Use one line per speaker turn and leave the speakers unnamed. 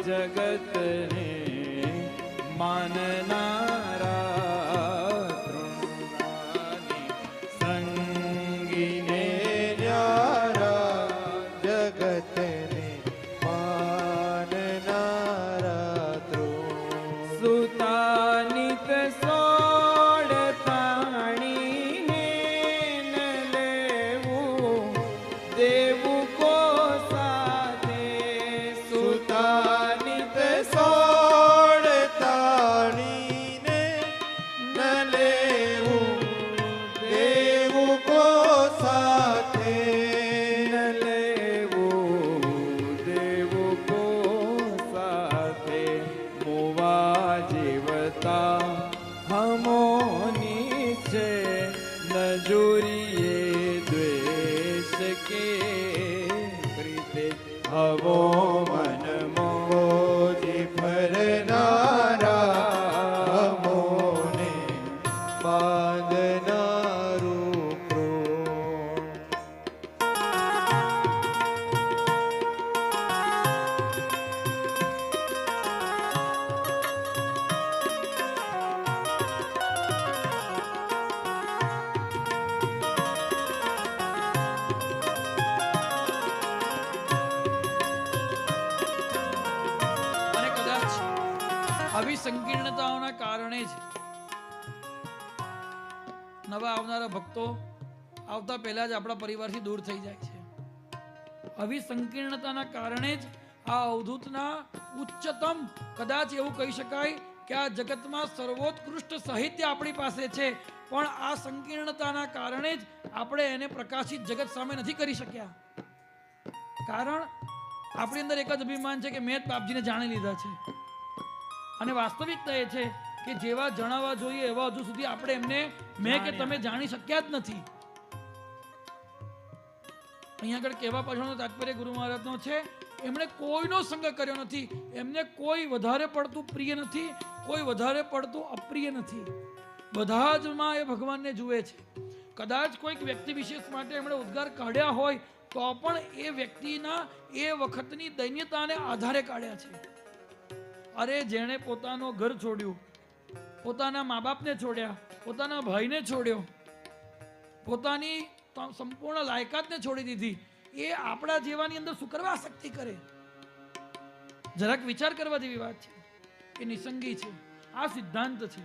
જગતને માનનારા તૃણાની સંગીને ન્યારા
જગતને માનનારા તૃણ
સુતાનિત સોડતાણીને ન લેવું દેવું કો સાથે સુતાનિત
સોડતાણીને ન લેવું દેવું કો સાથે
ન લેવું દેવું કો સાથે મોવા જીવતા હમોની છે નજુરીએ દ્વેષ કે પ્રીતે હવો મન
મોજી ફરનારા મોને બાંધનારું કૃણ
અને કદાચ આવી સંકીર્ણતાઓના કારણે જ નવા આવનારા ભક્તો આવતા પહેલા જ આપણા પરિવારથી દૂર થઈ જાય છે. આવી સંકીર્ણતાના કારણે જ આ અવધૂતના ઉચ્ચતમ કદાચ એવું કહી શકાય કે આ જગતમાં સર્વોત્કૃષ્ટ સાહિત્ય આપણી પાસે છે, પણ આ સંકીર્ણતાના કારણે જ આપણે એને પ્રકાશિત જગત સામે નથી કરી શક્યા. કારણ આપણી અંદર એક જ અભિમાન છે કે મેં જ બાપજીને જાણી લીધા છે, અને વાસ્તવિકતા એ છે કે જેવા જણાવવા જોઈએ એવા હજુ સુધી આપણે એમને મેં કે તમે જાણી શક્યા જ નથી. અહીંયા આગળ કહેવા પાછળનો તાત્પર્ય ગુરુ મહારાજનો છે, એમણે કોઈનો સંગ કર્યો નથી, એમને કોઈ વધારે પડતું પ્રિય નથી, કોઈ વધારે પડતું અપ્રિય નથી, બધા જ માં એ ભગવાનને જુએ છે. કદાચ કોઈક વ્યક્તિ વિશેષ માટે એમણે ઉદ્ગાર કાઢ્યા હોય તો પણ એ વ્યક્તિના એ વખતની દૈન્યતાને આધારે કાઢ્યા છે. અરે જેણે પોતાનું ઘર છોડ્યું, પોતાના મા બાપને છોડ્યા, પોતાના ભાઈને છોડ્યો, પોતાની સંપૂર્ણ લાયકાતને છોડી દીધી, એ આપણા જેવાની અંદર શું કરવા આસક્તિ કરે? જરાક વિચાર કરવા જેવી વાત છે. એ નિસંગી છે. આ સિદ્ધાંત છે.